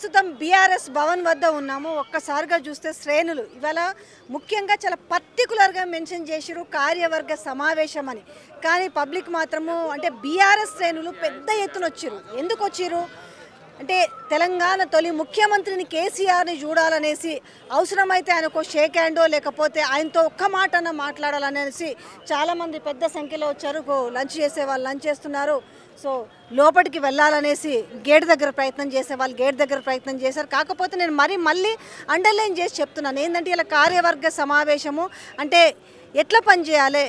ప్రస్తుతం బీఆర్ఎస్ భవన్ వద్ద ఉన్నాము. ఒక్కసారిగా చూస్తే శ్రేణులు ఇవాళ ముఖ్యంగా చాలా పర్టికులర్గా మెన్షన్ చేసిరు కార్యవర్గ సమావేశం అని. కానీ పబ్లిక్ మాత్రము అంటే బీఆర్ఎస్ శ్రేణులు పెద్ద ఎత్తున వచ్చిరు. ఎందుకు వచ్చిరు అంటే తెలంగాణ తొలి ముఖ్యమంత్రిని కేసీఆర్ని చూడాలనేసి, అవసరమైతే ఆయనకు షేక్ హ్యాండో లేకపోతే ఆయనతో ఒక్క మాటన మాట్లాడాలనేసి చాలామంది పెద్ద సంఖ్యలో వచ్చారు. లంచ్ చేసే వాళ్ళు లంచ్ చేస్తున్నారు. సో లోపలికి వెళ్ళాలనేసి గేట్ దగ్గర ప్రయత్నం చేసే వాళ్ళు గేట్ దగ్గర ప్రయత్నం చేశారు. కాకపోతే నేను మళ్ళీ అండర్లైన్ చేసి చెప్తున్నాను ఏంటంటే ఇలా కార్యవర్గ సమావేశము అంటే ఎట్లా పనిచేయాలి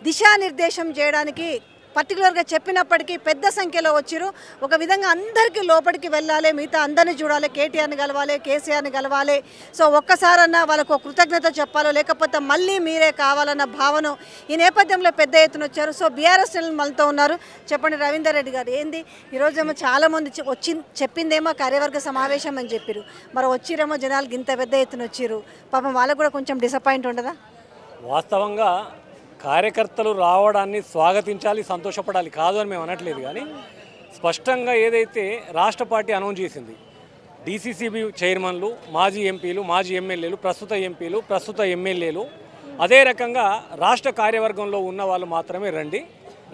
దిశానిర్దేశం చేయడానికి పర్టికులర్గా చెప్పినప్పటికీ పెద్ద సంఖ్యలో వచ్చిరు. ఒక విధంగా అందరికీ లోపలికి వెళ్ళాలి, మిగతా అందరినీ చూడాలి, కేటీఆర్ని కలవాలి, కేసీఆర్ని కలవాలి. సో ఒక్కసారన్నా వాళ్ళకు కృతజ్ఞత చెప్పాలో లేకపోతే మళ్ళీ మీరే కావాలన్న భావన ఈ నేపథ్యంలో పెద్ద ఎత్తున వచ్చారు. సో బీఆర్ఎస్ మనతో ఉన్నారు. చెప్పండి రవీందర్ రెడ్డి గారు, ఏంది ఈరోజేమో చాలామంది చెప్పిందేమో కార్యవర్గ సమావేశం అని చెప్పారు, మరి వచ్చిరేమో జనాలకి ఇంత పెద్ద ఎత్తున వచ్చిరు, పాపం వాళ్ళకు కూడా కొంచెం డిసప్పాయింట్ ఉండదా? వాస్తవంగా కార్యకర్తలు రావడాన్ని స్వాగతించాలి, సంతోషపడాలి, కాదు అని మేము అనట్లేదు. కానీ స్పష్టంగా ఏదైతే రాష్ట్ర పార్టీ అనౌన్స్ చేసింది, డీసీసీబీ చైర్మన్లు, మాజీ ఎంపీలు, మాజీ ఎమ్మెల్యేలు, ప్రస్తుత ఎంపీలు, ప్రస్తుత ఎమ్మెల్యేలు, అదే రకంగా రాష్ట్ర కార్యవర్గంలో ఉన్న వాళ్ళు మాత్రమే రండి.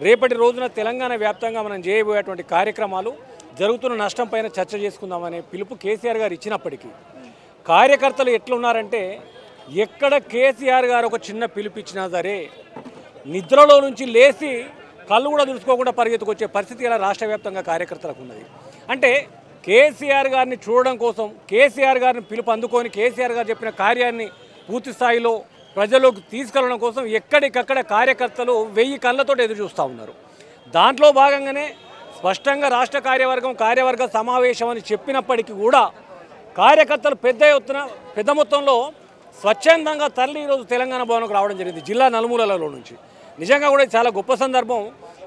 రేపటి రోజున తెలంగాణ వ్యాప్తంగా మనం చేయబోయేటువంటి కార్యక్రమాలు, జరుగుతున్న నష్టం పైన చర్చ చేసుకుందామనే పిలుపు కేసీఆర్ గారు ఇచ్చినప్పటికీ కార్యకర్తలు ఎట్లున్నారంటే, ఎక్కడ కేసీఆర్ గారు ఒక చిన్న పిలుపు ఇచ్చినా సరే నిద్రలో నుంచి లేచి కళ్ళు కూడా దులుచుకోకుండా పరిగెత్తుకొచ్చే పరిస్థితి ఇలా రాష్ట్ర వ్యాప్తంగా కార్యకర్తలకు ఉన్నది. అంటే కేసీఆర్ గారిని చూడడం కోసం, కేసీఆర్ గారిని పిలుపు అందుకొని కేసీఆర్ గారు చెప్పిన కార్యాన్ని పూర్తి స్థాయిలో ప్రజల్లోకి తీసుకెళ్లడం కోసం ఎక్కడికక్కడ కార్యకర్తలు 1000 కళ్ళతో ఎదురు చూస్తూ ఉన్నారు. దాంట్లో భాగంగానే స్పష్టంగా రాష్ట్ర కార్యవర్గ సమావేశం అని చెప్పినప్పటికీ కూడా కార్యకర్తలు పెద్ద మొత్తంలో స్వచ్ఛందంగా తరలి ఈరోజు తెలంగాణ భవన్కు రావడం జరిగింది జిల్లా నలుమూలలలో నుంచి. నిజంగా కూడా చాలా గొప్ప సందర్భం.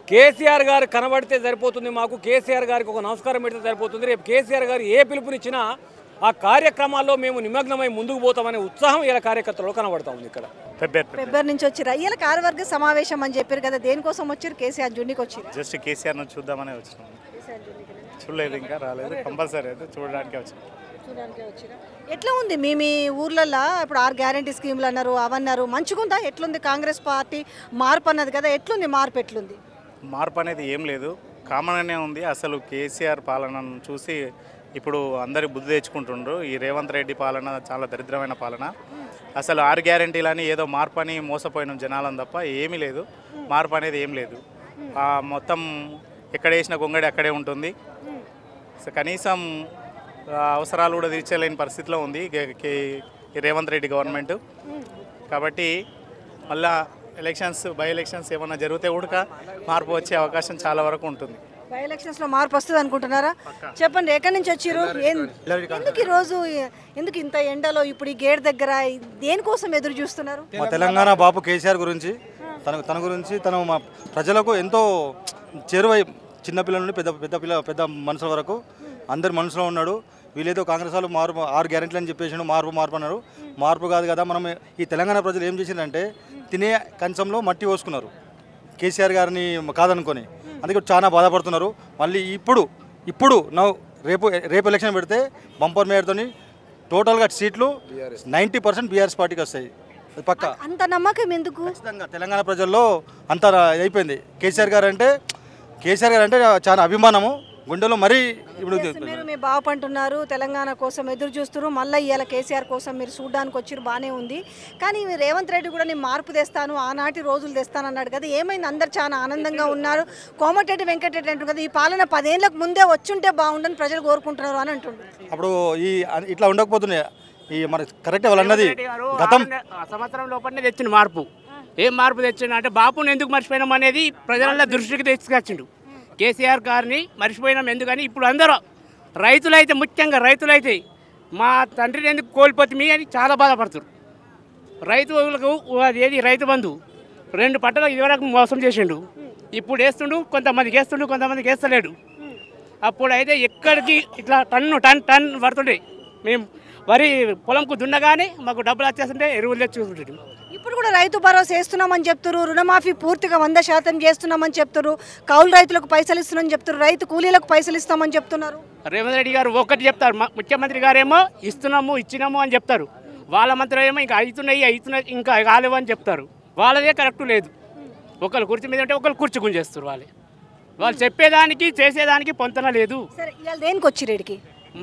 కేసీఆర్ గారు కనబడితే సరిపోతుంది, మాకు కేసీఆర్ గారికి ఒక నమస్కారం పెడితే సరిపోతుంది, రేపు కేసీఆర్ గారు ఏ పిలుపునిచ్చినా ఆ కార్యక్రమాల్లో మేము నిమగ్నమై ముందుకు పోతామనే ఉత్సాహం ఇలా కార్యకర్తలు కనబడతా ఉంది. ఇక్కడ పెబ్బేర్ నుంచి వచ్చిరా ఇలా కార్యవర్గ సమావేశం అని చెప్పారు కదా, దేనికోసం వచ్చారు? కేసీఆర్ జున్నికి వచ్చారు. జస్ట్ కేసీఆర్ నుంచి చూద్దామనే వచ్చినాం, చూడలేదు, ఇంకా రాలేదు, కంపల్సరీ అయితే చూడడానికి వచ్చినాం. ఎట్లా ఉంది మీ ఊర్లలో ఇప్పుడు 6 గ్యారంటీ స్కీమ్లు అన్నారు, అవన్నారు, మంచిగుందా? ఎట్లుంది కాంగ్రెస్ పార్టీ మార్పు అన్నది కదా, ఎట్లుంది మార్పు? ఎట్లుంది మార్పు అనేది ఏం లేదు, కామన్గానే ఉంది. అసలు కేసీఆర్ పాలనను చూసి ఇప్పుడు అందరూ బుద్ధి తెచ్చుకుంటుండ్రు. ఈ రేవంత్ రెడ్డి పాలన చాలా దరిద్రమైన పాలన. అసలు 6 గ్యారంటీలని ఏదో మార్పు అని మోసపోయిన జనాలను తప్ప ఏమీ లేదు, మార్పు అనేది ఏం లేదు. మొత్తం ఎక్కడ వేసిన గొంగడి అక్కడే ఉంటుంది. కనీసం అవసరాలు కూడా తీర్చలేని పరిస్థితిలో ఉంది రేవంత్ రెడ్డి గవర్నమెంట్. కాబట్టి మళ్ళా బై ఎలక్షన్స్ ఏమన్నా జరిగితే కూడా మార్పు వచ్చే అవకాశం చాలా వరకు ఉంటుంది. బై ఎలక్షన్స్లో మార్పు వస్తుంది అనుకుంటున్నారా? చెప్పండి, ఎక్కడి నుంచి వచ్చారు? ఎందుకు ఈరోజు ఎందుకు ఇంత ఎండలో ఇప్పుడు ఈ గేట్ దగ్గర దేనికోసం ఎదురు చూస్తున్నారు? మా తెలంగాణ బాపు కేసీఆర్ గురించి, తన గురించి తను మా ప్రజలకు ఎంతో చేరువై, చిన్నపిల్లల నుండి పెద్ద మనుషుల వరకు అందరి మనసులో ఉన్నాడు. వీళ్ళేదో కాంగ్రెస్ వాళ్ళు మార్పు 6 గ్యారెంటీలు అని చెప్పేసి మార్పు అన్నారు. మార్పు కాదు కదా, మనం ఈ తెలంగాణ ప్రజలు ఏం చేసిందంటే తినే కంచంలో మట్టి పోసుకున్నారు కేసీఆర్ గారిని కాదనుకొని. అందుకే చాలా బాధపడుతున్నారు. మళ్ళీ ఇప్పుడు రేపు ఎలక్షన్ పెడితే బంపర్ మేయర్తో టోటల్గా సీట్లు 90% బీఆర్ఎస్ పార్టీకి వస్తాయి. పక్క అంత నమ్మకం ఎందుకు? ఖచ్చితంగా తెలంగాణ ప్రజల్లో అంత అయిపోయింది. కేసీఆర్ గారు అంటే చాలా అభిమానము గుండెలో. మరీ ఇప్పుడు మీరు మీ బాగుపంటున్నారు, తెలంగాణ కోసం ఎదురు చూస్తున్నారు, మళ్ళీ ఇవాళ కేసీఆర్ కోసం మీరు చూడడానికి వచ్చారు, బాగానే ఉంది. కానీ రేవంత్ రెడ్డి కూడా నేను మార్పు తెస్తాను, ఆనాటి రోజులు తెస్తాను అన్నాడు కదా, ఏమైంది? అందరు చాలా ఆనందంగా ఉన్నారు. కోమటిరెడ్డి వెంకటరెడ్డి అంటారు కదా, ఈ పాలన 10 ఏళ్ళకు ముందే వచ్చుంటే బాగుండని ప్రజలు కోరుకుంటున్నారు అని అంటుండ్రు. అప్పుడు ఇట్లా ఉండకపోతున్నాయి. ఈ మన కరెక్ట్ వాళ్ళు అన్నది గతం సంవత్సరం లోపలనే తెచ్చిన మార్పు. ఏం మార్పు తెచ్చిండు అంటే బాపుని ఎందుకు మర్చిపోయినాం అనేది ప్రజల దృష్టికి తీసుకొచ్చిండు. కేసీఆర్ గారిని మర్చిపోయినాం ఎందుకని ఇప్పుడు అందరూ రైతులైతే, ముఖ్యంగా రైతులైతే మా తండ్రిని ఎందుకు కోల్పోతుంది అని చాలా బాధపడుతున్నారు. రైతులకు ఏది రైతు బంధు 2 పంటలకు ఇదివరకు మోసం చేసిండు, ఇప్పుడు వేస్తుండు, కొంతమందికి వేస్తుండు, కొంతమందికి వేస్తలేడు. అప్పుడైతే ఎక్కడికి ఇట్లా టన్ పడుతుండే, మేము వరి పొలంకు దున్నగానే మాకు డబ్బులు వచ్చేస్తుంటే ఎరువులు తెచ్చుకుంటుండే. ఇప్పుడు కూడా రైతు భరోసా వేస్తున్నామని చెప్తారు, రుణమాఫీ పూర్తిగా 100% చేస్తున్నామని చెప్తారు, కౌలు రైతులకు పైసలు ఇస్తున్నామని చెప్తారు, రైతు కూలీలకు పైసలు ఇస్తామని చెప్తున్నారు. రేవంత్ రెడ్డి గారు ఒకటి చెప్తారు, ముఖ్యమంత్రి గారేమో ఇచ్చినాము అని చెప్తారు. వాళ్ళ మంత్రులు ఏమో ఇంకా అవుతున్నాయి ఇంకా కాలేవు అని చెప్తారు. వాళ్ళదే కరెక్ట్ లేదు. ఒకళ్ళు కుర్చీ మీద ఉంటే ఒకళ్ళు కుర్చీ గుంజేస్తారు. వాళ్ళు చెప్పేదానికి చేసేదానికి పొంతన లేదు. సరే ఇవాళ దేనికి వచ్చి రేడికి?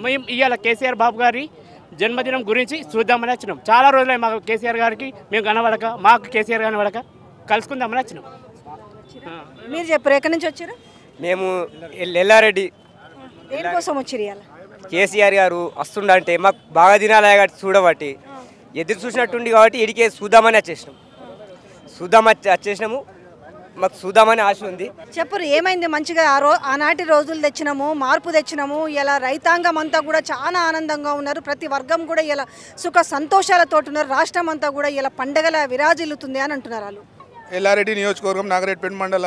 మేము ఇవాళ కేసీఆర్ బాబు గారి జన్మదినం గురించి చూద్దామని వచ్చినాం. చాలా రోజులే మాకు కేసీఆర్ గారికి మేము కనబడక, మాకు కేసీఆర్ కనబడక కలుసుకుందామని వచ్చినాం. మీరు చెప్పారు ఎక్కడి నుంచి వచ్చారు? మేము ఎల్లారెడ్డి దేనికోసం వచ్చారు ఇవాళ? కేసీఆర్ గారు వస్తుండంటే మాకు బాగా దినాలే కాబట్టి చూడబట్టి ఎదురు చూసినట్టుండి కాబట్టి ఇడికే చూద్దామని వచ్చేసినాము. మాకు చూద్దామని ఆశ ఉంది. చెప్పరు ఏమైంది? మంచిగా ఆనాటి రోజులు తెచ్చినాము, మార్పు తెచ్చినాము. ఇలా రైతాంగం అంతా కూడా చాలా ఆనందంగా ఉన్నారు. ప్రతి వర్గం కూడా ఇలా సుఖ సంతోషాలతో ఉన్నారు. రాష్ట్రం అంతా కూడా ఇలా పండగల విరాజిల్లుతుంది అని అంటున్నారు వాళ్ళు. ఎల్లారెడ్డి నియోజకవర్గం నాగరేట్పేట మండల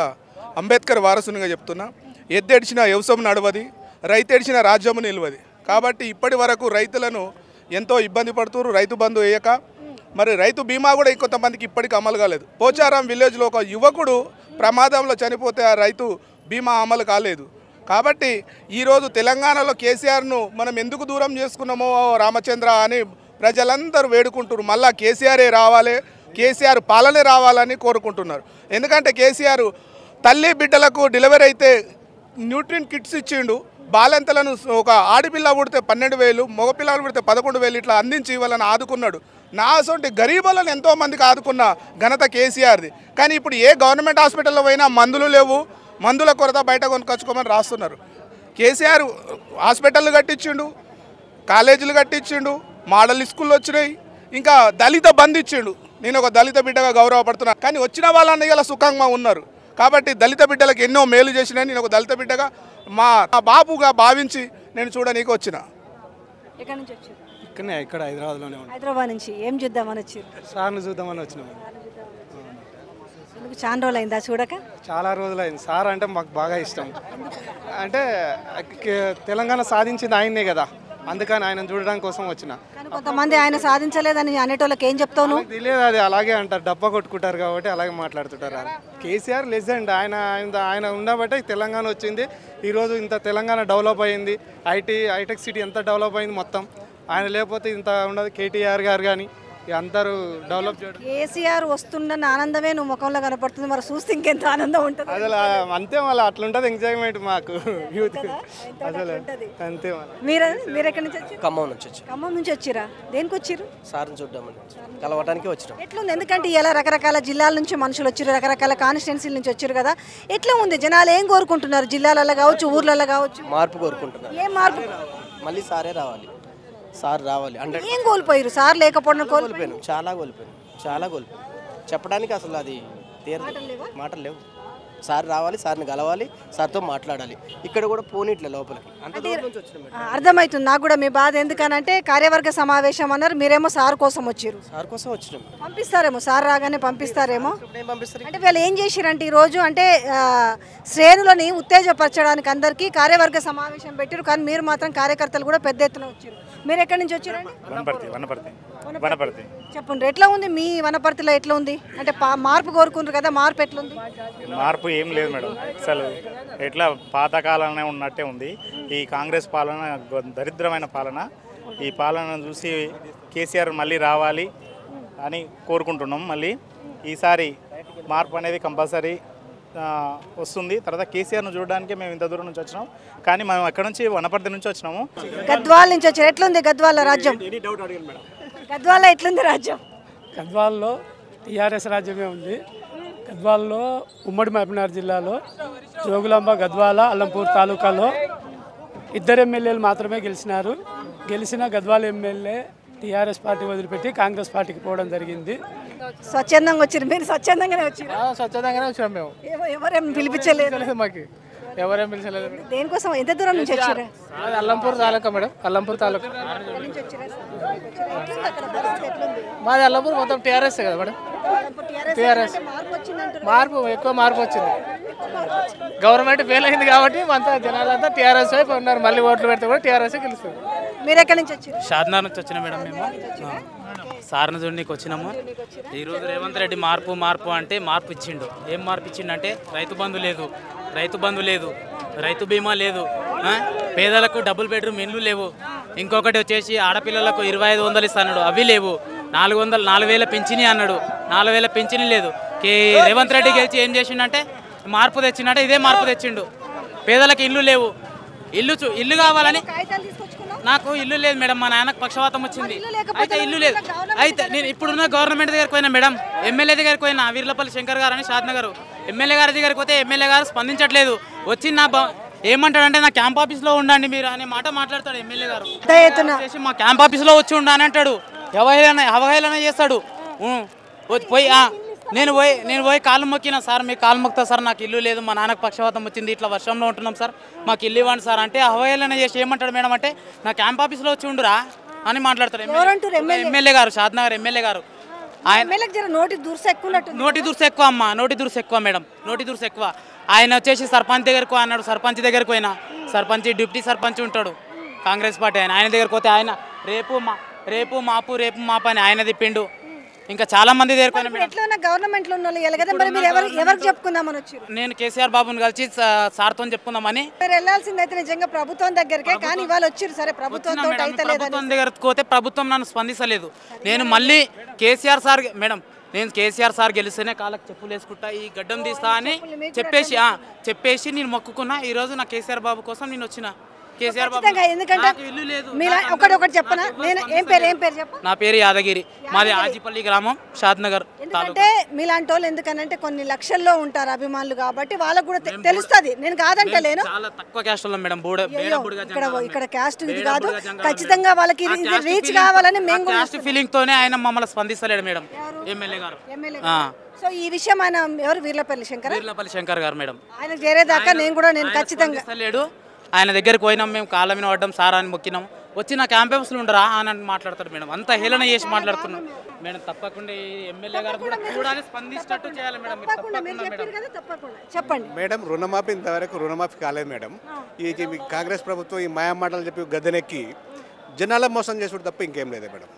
అంబేద్కర్ వారసునిగా చెప్తున్నా. ఎద్దెడిచిన వ్యవసాయం నడవది, రైతెడిచిన రాజ్యము నిలవది. కాబట్టి ఇప్పటి వరకు రైతులను ఎంతో ఇబ్బంది పడుతున్నారు. రైతు బంధు వేయక మరి రైతు బీమా కూడా ఇంకొంతమందికి ఇప్పటికీ అమలు కాలేదు. పోచారం విలేజ్లో ఒక యువకుడు ప్రమాదంలో చనిపోతే ఆ రైతు బీమా అమలు కాలేదు. కాబట్టి ఈరోజు తెలంగాణలో కేసీఆర్ను మనం ఎందుకు దూరం చేసుకున్నామో రామచంద్ర అని ప్రజలందరూ వేడుకుంటున్నారు. మళ్ళా కేసీఆరే రావాలి, కేసీఆర్ పాలనే రావాలని కోరుకుంటున్నారు. ఎందుకంటే కేసీఆర్ తల్లి బిడ్డలకు డెలివరీ అయితే న్యూట్రిన్ కిట్స్ ఇచ్చిండు. బాలెంతలను ఒక ఆడపిల్ల పుడితే 12,000, మగపిల్లలు పుడితే 11,000 ఇట్లా అందించి వాళ్ళని ఆదుకున్నాడు. నా అసొంటి గరీబులను ఎంతోమందికి ఆదుకున్న ఘనత కేసీఆర్ది. కానీ ఇప్పుడు ఏ గవర్నమెంట్ హాస్పిటల్లో పోయినా మందులు లేవు, మందుల కొరత బయట కొనుకొచ్చుకోమని రాస్తున్నారు. కేసీఆర్ హాస్పిటళ్ళు కట్టించిండు, కాలేజీలు కట్టించిండు, మోడల్ స్కూళ్ళు వచ్చినాయి, ఇంకా దళిత బంధు ఇచ్చిండు. నేను ఒక దళిత బిడ్డగా గౌరవపడుతున్నాను. కానీ వచ్చిన వాళ్ళని ఇలా సుఖంగా ఉన్నారు. కాబట్టి దళిత బిడ్డలకు ఎన్నో మేలు చేసినా నేను ఒక దళిత బిడ్డగా మా బాబుగా భావించి నేను చూడనీకి వచ్చిన. ఎక్కడి నుంచి వచ్చారు? ఇక్కడ హైదరాబాద్లోనే ఉన్నాం. హైదరాబాద్ నుంచి. ఏం చూద్దామని వచ్చారు? సార్ని చూద్దామని వచ్చినాం. చాలా రోజులు అయిందా చూడక? చాలా రోజులైంది. సార్ అంటే మాకు బాగా ఇష్టం. అంటే తెలంగాణ సాధించింది ఆయనే కదా, అందుకని ఆయన చూడడానికి కోసం వచ్చిన. కానీ కొంతమంది ఆయన సాధించలేదని అనేటోళ్ళకి ఏం చెప్తావు? తెలియదు, అది అలాగే అంటారు, డబ్బా కొట్టుకుంటారు కాబట్టి అలాగే మాట్లాడుతుంటారు. కేసీఆర్ లెజెండ్. ఆయన ఉండబట్టే తెలంగాణ వచ్చింది. ఈరోజు ఇంత తెలంగాణ డెవలప్ అయింది. హైటెక్ సిటీ ఎంత డెవలప్ అయింది మొత్తం. ఆయన లేకపోతే ఇంత ఉండదు. కేటీఆర్ గారు కానీ అందరూ డెవలప్ చేయడం. కేసీఆర్ వస్తుందన్న ఆనందమే నువ్వు ముఖంలో కనపడుతుంది. మరి చూస్తే ఇంకెంత ఆనందం ఉంటుంది. అసలు అంతే, మళ్ళీ అట్లుంటుంది ఎంజాయ్మెంట్ మాకు యూత్ అసలు అంతే. మీరు ఎక్కడి నుంచి వచ్చారు? ఖమ్మం నుంచి వచ్చి. ఖమ్మం నుంచి వచ్చిరా? దేనికి వచ్చారు? సార్ని చూద్దామని కలవటానికి వచ్చినాం. ఎట్లుంది? ఎందుకంటే ఇలా రకరకాల జిల్లాల నుంచి మనుషులు వచ్చారు, రకరకాల కాన్స్టిట్యున్సీల నుంచి వచ్చారు కదా, ఎట్లా ఉంది? జనాలు ఏం కోరుకుంటున్నారు? జిల్లాలలో కావచ్చు, ఊర్లలో కావచ్చు, మార్పు కోరుకుంటున్నారు. ఏం మార్పు? మళ్ళీ సారే రావాలి, సార్ రావాలి. అంటే ఏం కోల్పోయారు? సార్ లేకపోవడం కోల్పోయాను, చాలా కోల్పోయాను. చెప్పడానికి అసలు అది మాటలు లేవు. సార్ రావాలి, సార్ని కలవాలి, సార్తో మాట్లాడాలి. ఇక్కడ కూడా పోనీట్లే లోపలికి. అర్థమవుతుంది నాకు కూడా మీ బాధ. ఎందుకనంటే కార్యవర్గ సమావేశం అన్నారు, మీరేమో సార్ కోసం వచ్చారు. సార్ కోసం వచ్చినాం. పంపిస్తారేమో, సార్ రాగానే పంపిస్తారేమో. అంటే వీళ్ళు ఏం చేశారంటే ఈరోజు అంటే శ్రేణులని ఉత్తేజపరచడానికి అందరికీ కార్యవర్గ సమావేశం పెట్టారు. కానీ మీరు మాత్రం కార్యకర్తలు కూడా పెద్ద ఎత్తున వచ్చారు. మీరు ఎక్కడి నుంచి వచ్చారండి? వనపర్తి. చెప్పండి, ఎట్లా ఉంది మీ వనపర్తిలో? ఎట్లా ఉంది అంటే మార్పు కోరుకుంటారు కదా, మార్పు ఎట్లుంది? మార్పు ఏం లేదు మేడం. అసలు ఎట్లా పాతకాలనే ఉన్నట్టే ఉంది. ఈ కాంగ్రెస్ పాలన దరిద్రమైన పాలన. ఈ పాలన చూసి కేసీఆర్ మళ్ళీ రావాలి అని కోరుకుంటున్నాం. మళ్ళీ ఈసారి మార్పు అనేది కంపల్సరీ వస్తుంది. తర్వాత కేసీఆర్ను చూడడానికి మేము ఇంత దూరం నుంచి వచ్చినాం. కానీ మేము అక్కడ నుంచి వనపర్తి నుంచి వచ్చినాము. గద్వాల నుంచి వచ్చారు. ఎట్లుంది గద్వాల రాజ్యం? గద్వాల ఎట్లుంది రాజ్యం? గద్వాలలో టీఆర్ఎస్ రాజ్యమే ఉంది. గద్వాలలో ఉమ్మడి మహబూబ్నగర్ జిల్లాలో జోగులాంబ, గద్వాల, అల్లంపూర్ తాలూకాలో 2 ఎమ్మెల్యేలు మాత్రమే గెలిచినారు. గెలిచిన గద్వాల ఎమ్మెల్యే టీఆర్ఎస్ పార్టీ వదిలిపెట్టి కాంగ్రెస్ పార్టీకి పోవడం జరిగింది. స్వచ్ఛందంగా వచ్చారు. మీరు స్వచ్ఛందంగానే వచ్చారు? స్వచ్ఛందంగానే వచ్చాము మేము. ఎవరేం పిలిపించలేదు మాకు, ఎవరేం పిలిచలేదు. దేనికోసం? ఎంత దూరం నుంచి వచ్చారు? అల్లంపూర్ తాలూకా మేడం, అల్లంపూర్ తాలూకా. మాది అల్లంపూర్ మొత్తం టీఆర్ఎస్ కదా మేడం. టీఆర్ఎస్ మార్పు, ఎక్కువ మార్పు వచ్చింది. గవర్నమెంట్ ఫెయిల్ అయింది కాబట్టి అంతా జనాలంతా టీఆర్ఎస్ వైపు ఉన్నారు. మళ్ళీ ఓట్లు పెడితే కూడా టీఆర్ఎస్ గెలుస్తుంది. మీరు ఎక్కడి నుంచి వచ్చారు? షాద్నగర్ నుంచి వచ్చిన మేడం మేము. సార్ని చూడనీకి వచ్చినాము. ఈరోజు రేవంత్ రెడ్డి మార్పు అంటే మార్పు ఇచ్చిండు. ఏం మార్పు ఇచ్చిండంటే రైతు బంధు లేదు, రైతు బీమా లేదు, పేదలకు డబుల్ బెడ్రూమ్ ఇండ్లు లేవు. ఇంకొకటి వచ్చేసి ఆడపిల్లలకు 2500 ఇస్తాడు, అవి లేవు. 4,000 పింఛని అన్నాడు, 4,000 పింఛని లేదు. రేవంత్ రెడ్డి గెలిచి ఏం చేసిండంటే మార్పు తెచ్చిండంటే ఇదే మార్పు తెచ్చిండు. పేదలకు ఇల్లు లేవు, ఇల్లు కావాలని. నాకు ఇల్లు లేదు మేడం, మా నాన్నకు పక్షవాతం వచ్చింది, అయితే ఇల్లు లేదు. అయితే నేను ఇప్పుడున్న గవర్నమెంట్ దగ్గరికి పోయినా మేడం, ఎమ్మెల్యే దగ్గరికి పోయినా, వీర్లపల్లి శంకర్ గారు అని షాద్నగర్ ఎమ్మెల్యే గారి దగ్గరికి పోతే ఎమ్మెల్యే గారు స్పందించట్లేదు. వచ్చి ఏమంటాడంటే నా క్యాంప్ ఆఫీస్లో ఉండండి మీరు అనే మాట మాట్లాడతాడు ఎమ్మెల్యే గారు. మా క్యాంప్ ఆఫీస్లో వచ్చి ఉండాలని అంటాడు, అవహేళన చేస్తాడు. నేను పోయి కాళ్ళు మొక్కినా, సార్ మీ కాళ్ళు మొక్తా సార్, నాకు ఇల్లు లేదు, మా నాన్నకు పక్షవాతం వచ్చింది, ఇట్లా వర్షంలో ఉంటున్నాం సార్, మాకు ఇల్లు ఇవ్వండి సార్ అంటే అవహేళన చేసి ఏమంటాడు మేడం అంటే నా క్యాంప్ ఆఫీస్లో వచ్చి ఉండురా అని మాట్లాడతాడు ఎమ్మెల్యే గారు, షాద్నగర్ ఎమ్మెల్యే గారు. నోటి దూర్స్ ఎక్కువ అమ్మా, నోటి దూర్స్ ఎక్కువ మేడం, నోటి దూర్స్ ఎక్కువ. ఆయన వచ్చేసి సర్పంచ్ దగ్గరకు అన్నాడు, సర్పంచ్ దగ్గరకు పోయినా, సర్పంచ్ డిప్యూటీ సర్పంచ్ ఉంటాడు కాంగ్రెస్ పార్టీ ఆయన దగ్గరకు పోతే ఆయన రేపు మాపు అని ఆయన తిప్పిండు. ఇంకా చాలా మంది నేను కేసీఆర్ బాబుని కలిసి సార్తో చెప్పుకుందామని వెళ్ళాల్సిందైతే నిజంగా ప్రభుత్వం దగ్గరకే, కానీ ఇవాళ వచ్చారు. సరే ప్రభుత్వం దగ్గరకు పోతే ప్రభుత్వం నన్ను స్పందించలేదు. నేను మళ్ళీ కేసీఆర్ సార్ మేడం, నేను కేసీఆర్ సార్ గెలిస్తేనే కాళ్ళకి చెప్పులు వేసుకుంటా, ఈ గడ్డం తీస్తా అని చెప్పేసి నేను మొక్కుకున్నా. ఈరోజు నా కేసీఆర్ బాబు కోసం నేను వచ్చిన. కేసీఆర్ బాబు నా పేరు యాదగిరి, మాది ఆజిపల్లి గ్రామం, షాద్నగర్. ఎందుకంటే మీలాంటి వాళ్ళు ఎందుకనంటే కొన్ని లక్షల్లో ఉంటారు అభిమానులు, కాబట్టి వాళ్ళకు కూడా తెలుస్తుంది. నేను కాదంటలేను, చాలా తక్కువ క్యాస్ట్ లో మేడం, ఇక్కడ క్యాస్ట్ ఇది కాదు, ఖచ్చితంగా వాళ్ళకి రీచ్ కావాలని మేము క్యాస్ట్ ఫీలింగ్ తోనే ఆయన మమ్మల్ని స్పందిస్తలేడు మేడం ఎమ్మెల్యే గారు. సో ఈ విషయం ఆయన ఎవరు వీర్లపల్లి శంకర్ గారు మేడం, ఆయన చేరేదాకా నేను ఖచ్చితంగా లేడు. ఆయన దగ్గరికి పోయినాం, మేము కాళ్ళ మీద పడ్డాం, సార్ అని మొక్కినాం. వచ్చి నా క్యాంపస్లో ఉండరా అని మాట్లాడతాడు మేడం, అంత హేళన చేసి మాట్లాడుతున్నాం మేడం. తప్పకుండా ఎమ్మెల్యే గారు కూడా చూడాలి, స్పందించినట్టు చేయాలి మేడం. చెప్పండి మేడం, రుణమాఫీ ఇంతవరకు రుణమాఫీ కాలేదు మేడం. ఈ కాంగ్రెస్ ప్రభుత్వం ఈ మాయమాటలు చెప్పి గద్దెనెక్కి జనాల మోసం చేసుడు తప్ప ఇంకేం లేదు మేడం.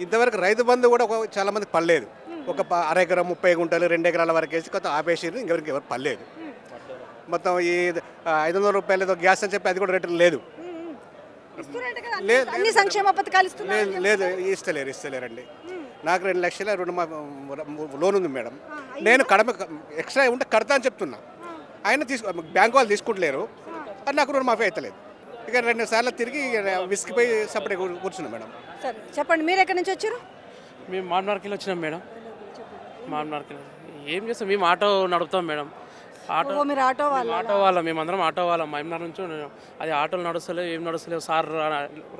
ఇంతవరకు రైతు బంధు కూడా చాలా మందికి పడలేదు. ఒక అర ఎకరం 30 గుంటలు 2 ఎకరాల వరకు వేసి కొత్త ఆపేసారు, ఇంకెవరికి ఎవరు పడలేదు. మొత్తం ఈ 500 రూపాయలతో గ్యాస్ అని చెప్పి అది కూడా రేటు లేదు, సంక్షేమ పథకాలు లేదు, ఇస్తలేరండి. నాకు 2 లక్షల లోన్ ఉంది మేడం. నేను ఎక్స్ట్రా ఉంటే కడతా అని చెప్తున్నా, ఆయన బ్యాంక్ వాళ్ళు తీసుకుంటలేరు, అది నాకు రుణమాఫీ అవుతలేదు. ఇక 2 సార్లు తిరిగి విసిగిపోయి సపరేట్ కూర్చున్నాం మేడం. సరే చెప్పండి, మీరు ఎక్కడి నుంచి వచ్చారు? మేము మార్కెట్లో వచ్చినాం మేడం. మార్కెట్ ఏం చేస్తాం, మేము ఆటో నడుపుతాం మేడం. ఆటో వాళ్ళం, మేమందరం ఆటో వాళ్ళం. మైమ్నార్ నుంచి అది ఆటోలు నడుస్తలేవు, ఏం నడుస్తలేవు. సార్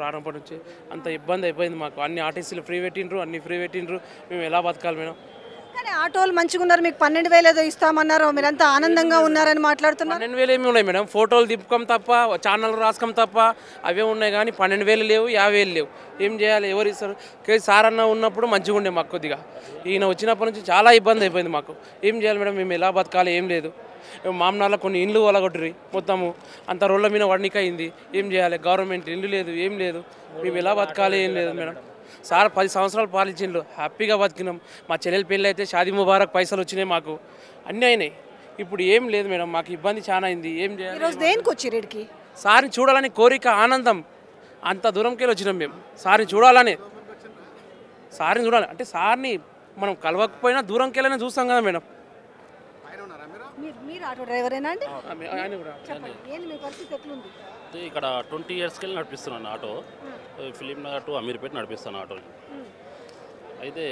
రానప్పటి నుంచి అంత ఇబ్బంది అయిపోయింది మాకు. అన్ని ఆర్టీసీలు ఫ్రీ పెట్టిండ్రు, మేము ఎలా బతకాలి మేడం? కానీ ఆటోలు మంచిగా ఉన్నారు, మీకు 12,000 ఏదో ఇస్తామన్నారు, మీరంతా ఆనందంగా ఉన్నారని మాట్లాడుతున్నారు. 12,000 ఏమి ఉన్నాయి మేడం, ఫోటోలు దిప్పుకోం తప్ప, ఛానల్ రాసుకోం తప్ప, అవే ఉన్నాయి. కానీ 12,000 లేవు, 50,000 లేవు. ఏం చేయాలి, ఎవరు ఇస్తారు? సార్ అన్న ఉన్నప్పుడు మంచిగా ఉండే మాకు కొద్దిగా. ఈయన వచ్చినప్పటి నుంచి చాలా ఇబ్బంది అయిపోయింది మాకు. ఏం చేయాలి మేడం, మేము ఎలా బతకాలి? ఏం లేదు. మామనాల్లో కొన్ని ఇండ్లు వలగొట్టరి, మొత్తము అంత రోడ్ల మీద వడ్నిక అయింది. ఏం చేయాలి? గవర్నమెంట్ ఇల్లు లేదు, ఏం లేదు. మేము ఎలా బతకాలి? ఏం లేదు మేడం. సార్ 10 సంవత్సరాలు పాలించిండ్రు, హ్యాపీగా బతికినాం. మా చెల్లెల పెళ్ళి అయితే షాదీ ముబారక్ పైసలు వచ్చినాయి, మాకు అన్నీ అయినాయి. ఇప్పుడు ఏం లేదు మేడం, మాకు ఇబ్బంది చాలా అయింది. ఏం చేయాలి? సార్ని చూడాలని కోరిక, ఆనందం, అంత దూరంకి వెళ్ళి వచ్చినాం మేము. సార్ని చూడాలని అంటే సార్ని మనం కలవకపోయినా దూరంకి వెళ్ళని చూస్తాం కదా మేడం. ఇక్కడ 20 ఇయర్స్కి వెళ్ళి నడిపిస్తున్నాను ఆటో. ఫిలిం నగర్ టు అమీర్పేట నడిపిస్తాను ఆటో. అయితే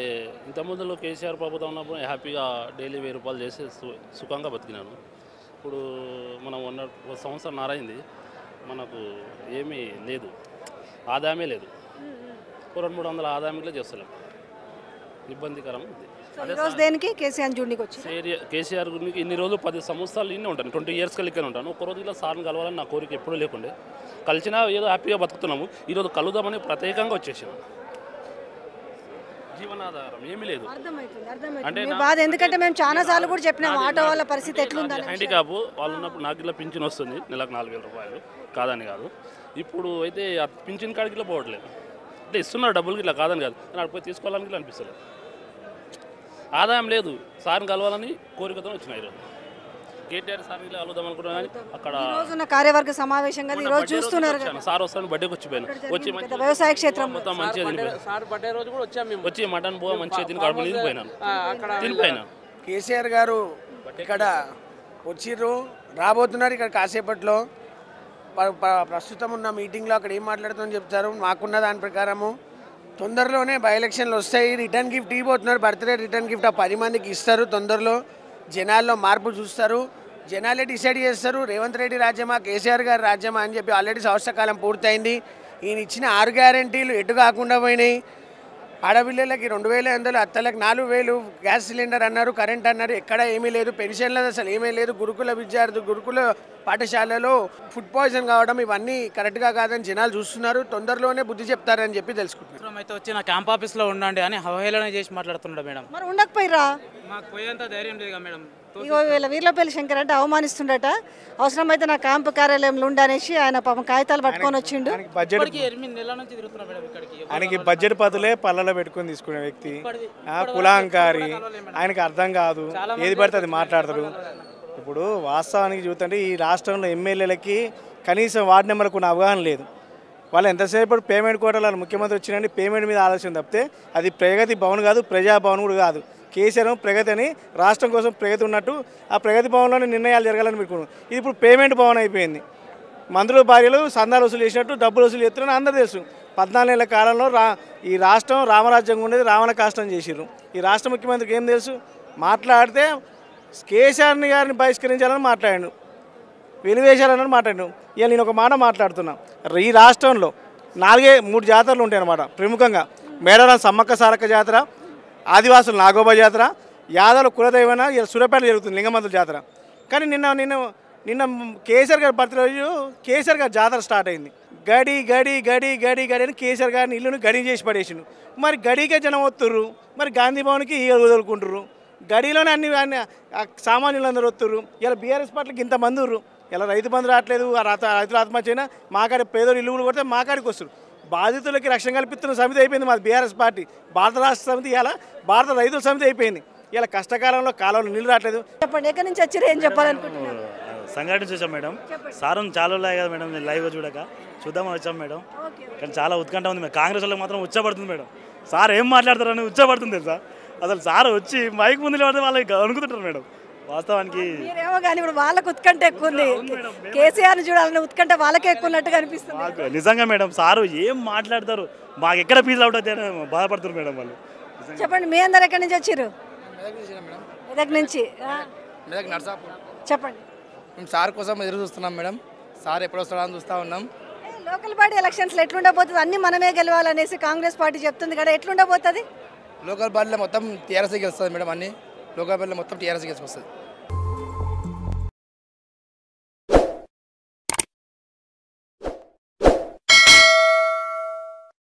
ఇంతకుముందులో కేసీఆర్ ప్రభుత్వం ఉన్నప్పుడు హ్యాపీగా డైలీ 1000 రూపాయలు చేసి సుఖంగా బతికినాను. ఇప్పుడు మనం 1 సంవత్సరం నారైంది, మనకు ఏమీ లేదు, ఆదాయమే లేదు. 200-300 ఆదాయంలో చేస్తలేం, ఇబ్బందికరం ఉంది. కేసీఆర్ గురించి ఇన్ని రోజులు 10 సంవత్సరాలు ఇన్ని ఉంటాను, 20 ఇయర్స్ కలిగి ఉంటాను. ఒక రోజు ఇలా సార్ని కలవాలని నా కోరిక ఎప్పుడూ లేకుండే. కలిసినా ఏదో హ్యాపీగా బతుకుతున్నాము. ఈరోజు కలుద్దామని ప్రత్యేకంగా వచ్చేసాను. జీవనాధారం ఏమీ లేదు అంటే ఎందుకంటే మేము చాలా సార్లు కూడా చెప్పినాం ఆటో వాళ్ళ పరిస్థితి ఎట్లుంది. హ్యాండిక్యాప్ వాళ్ళు ఉన్నప్పుడు నాకు ఇలా పింఛన్ వస్తుంది, నెలకు 4,000 రూపాయలు, కాదని కాదు. ఇప్పుడు అయితే పింఛన్ కాడికి పోవట్లేదు. ఇట్లా ఇస్తున్నారు డబ్బులకి ఇట్లా కాదని కాదు కానీ అక్కడ పోయి తీసుకోవాలని ఇట్లా అనిపిస్తుంది. ఆదాయం లేదు, సార్ని కలవాలని కోరికతో వచ్చినాయి ఈరోజు. కేటీఆర్ సార్ని ఇలా కలుద్దాం అనుకున్నాను కానీ అక్కడ కార్యవర్గ సమావేశం కదా ఈరోజు చూస్తున్నారు సార్ వస్తాను బర్త్డేకి వచ్చిపోయాను, వచ్చి మంచి వ్యవసాయ క్షేత్రం మొత్తం మంచిగా తినిపోయాను, వచ్చి మటన్ పోగా మంచిగా తిని కడుపు తినిపోయినాను తినిపోయినా. కేసీఆర్ గారు ఇక్కడ వచ్చిర్రు, రాబోతున్నారు ఇక్కడ కాసేపట్లో. ప్రస్తుతం ఉన్న మీటింగ్లో అక్కడ ఏం మాట్లాడుతుందని చెప్తారు. మాకున్న దాని ప్రకారము తొందరలోనే బై ఎలక్షన్లు వస్తాయి. రిటర్న్ గిఫ్ట్ ఇవ్వబోతున్నారు, బర్త్డే రిటర్న్ గిఫ్ట్ 10 మందికి ఇస్తారు. తొందరలో జనాల్లో మార్పు చూస్తారు, జనాలే డిసైడ్ చేస్తారు రేవంత్ రెడ్డి రాజ్యమా కేసీఆర్ గారి రాజ్యమా అని చెప్పి. ఆల్రెడీ సంవత్సర కాలం పూర్తయింది. ఈయన ఇచ్చిన 6 గ్యారెంటీలు ఎటు కాకుండా పోయినాయి. ఆడపిల్లలకి 2,500, అత్తలకు 4,000, గ్యాస్ సిలిండర్ అన్నారు, కరెంట్ అన్నారు, ఎక్కడ ఏమీ లేదు. పెన్షన్లు అసలు ఏమీ లేదు. గురుకుల పాఠశాలలో ఫుడ్ పాయిజన్ కావడం ఇవన్నీ కరెక్ట్గా కాదని జనాలు చూస్తున్నారు. తొందరలోనే బుద్ధి చెప్తారని చెప్పి తెలుసుకుంటున్నారు. అయితే వచ్చి నా క్యాంప్ ఆఫీస్లో ఉండండి అని అవహేళన చేసి మాట్లాడుతున్నాడు మేడం. మరి ఉండకపోయిరా? మాకు పోయేంత ధైర్యం లేదు మేడం. ఇగో వీళ్ళ వీర్లపల్లి శంకర్ అంటే అవమానిస్తుండట. అవసరమైతే నా క్యాంపు కార్యాలయంలో ఉండనేసి ఆయన పాపం కాగితాలు పట్టుకొని వచ్చిండు. ఆయనకి బడ్జెట్ పదులే పళ్ళలో పెట్టుకొని తీసుకునే వ్యక్తి, కులాంకారి. ఆయనకి అర్థం కాదు, ఏది పడితే అది మాట్లాడతాడు. ఇప్పుడు వాస్తవానికి చూస్తుంటే ఈ రాష్ట్రంలో ఎమ్మెల్యేలకి కనీసం వార్డు నెంబర్కు ఉన్న అవగాహన లేదు. వాళ్ళు ఎంతసేపు పేమెంట్ కోటాలు ముఖ్యమంత్రి వచ్చినండి పేమెంట్ మీద ఆలోచన తప్పితే అది ప్రగతి భవన్ కాదు, ప్రజాభవన్ కూడా కాదు. కేసీఆర్ ప్రగతి అని రాష్ట్రం కోసం ప్రగతి ఉన్నట్టు ఆ ప్రగతి భవన్లోనే నిర్ణయాలు జరగాలని పెట్టుకున్నాం. ఇది ఇప్పుడు పేమెంట్ భవన్ అయిపోయింది. మంత్రుల భార్యలు సందాలు వసూలు చేసినట్టు డబ్బులు వసూలు చేస్తున్నారని అందరూ తెలుసు. 14 ఏళ్ల కాలంలో ఈ రాష్ట్రం రామరాజ్యంగా ఉండేది, రావణ కాష్టం చేసిర్రు. ఈ రాష్ట్ర ముఖ్యమంత్రికి ఏం తెలుసు? మాట్లాడితే కేసీఆర్ గారిని బహిష్కరించాలని మాట్లాడాడు, వెలివేశాలని మాట్లాడాడు. ఇవాళ నేను ఒక మాట మాట్లాడుతున్నా. ఈ రాష్ట్రంలో 3 జాతరలు ఉంటాయి అన్నమాట ప్రముఖంగా. మేడారం సమ్మక్క సారక్క జాతర, ఆదివాసుల నాగోబా జాతర, యాదవుల కులదైవన ఇలా సూర్యాపేట జరుగుతుంది లింగమంతుల జాతర. కానీ నిన్న కేసీఆర్ గారి బర్త్డే రోజు కేసీఆర్ గారి జాతర స్టార్ట్ అయింది. గడి గడి గడి గడి గడి అని కేసీఆర్ గారిని ఇల్లును గడి చేసి పడేసిండు. మరి గడికే జనం వస్తుర్రు, మరి గాంధీ భవన్కి వదులుకుంటుర్రు. గడిలోనే అన్ని సామాన్యులు అందరూ వస్తుర్రు. ఇలా బీఆర్ఎస్ పార్టీకి ఇంతమంది ఉర్రు. ఇలా రైతు బంధు రావట్లేదు, రైతుల ఆత్మహత్య అయినా మాకాడి పేదోళ్ళు ఇల్లు కొడితే మాకాడికి వస్తారు. బాధితులకి రక్షణ కల్పిస్తున్న సమితి అయిపోయింది మాది బీఆర్ఎస్ పార్టీ. భారత రాష్ట్ర సమితి ఇలా భారత రైతుల సమితి అయిపోయింది. ఇలా కష్టకాలంలో కాలంలో నీళ్ళు రావట్లేదు. చెప్పండి, ఎక్కడి నుంచి వచ్చారు, ఏం చెప్పాలనుకుంటున్నారు? సంఘటన చూసాం మేడం. సారం చాలా ఉన్నాయి కదా మేడం, నేను లైవ్గా చూద్దామని వచ్చాం మేడం. కానీ చాలా ఉత్కంఠ ఉంది మేడం. కాంగ్రెస్ వాళ్ళకి మాత్రం ఉచ్చబడుతుంది మేడం. సార్ ఏం మాట్లాడతారని ఉచ్చబడుతుంది తెలుసా. అసలు సార్ వచ్చి మైక్ ముందు పడితే వాళ్ళకి అనుకుంటుంటారు మేడం. వాస్తవానికి మీరేమో కానీ ఇప్పుడు వాళ్ళకు ఉత్కంఠ ఎక్కువ ఉంది. కేసీఆర్ని చూడాలని ఉత్కంఠ వాళ్ళకే ఎక్కువ ఉన్నట్టుగా అనిపిస్తుంది. నిజంగా మేడం సారు ఏం మాట్లాడతారు, మాకు ఎక్కడ ఫీజు అవుట్ అయితే బాధపడుతున్నారు మేడం వాళ్ళు. చెప్పండి, మీ అందరు ఎక్కడి నుంచి వచ్చారు? మెదక్ నుంచి. చెప్పండి. మేము సార్ కోసం ఎదురు చూస్తున్నాం మేడం. సార్ ఎప్పుడు వస్తాడని చూస్తూ ఉన్నాం. లోకల్ బాడీ ఎలక్షన్స్లో ఎట్లుండబోతుంది? అన్ని మనమే గెలవాలనేసి కాంగ్రెస్ పార్టీ చెప్తుంది కదా, ఎట్లుండబోతుంది? లోకల్ బాడీలో మొత్తం టీఆర్ఎస్ గెలుస్తుంది మేడం. అన్ని లోకల్ బాడీలో మొత్తం టీఆర్ఎస్ గెలుస్తుంది.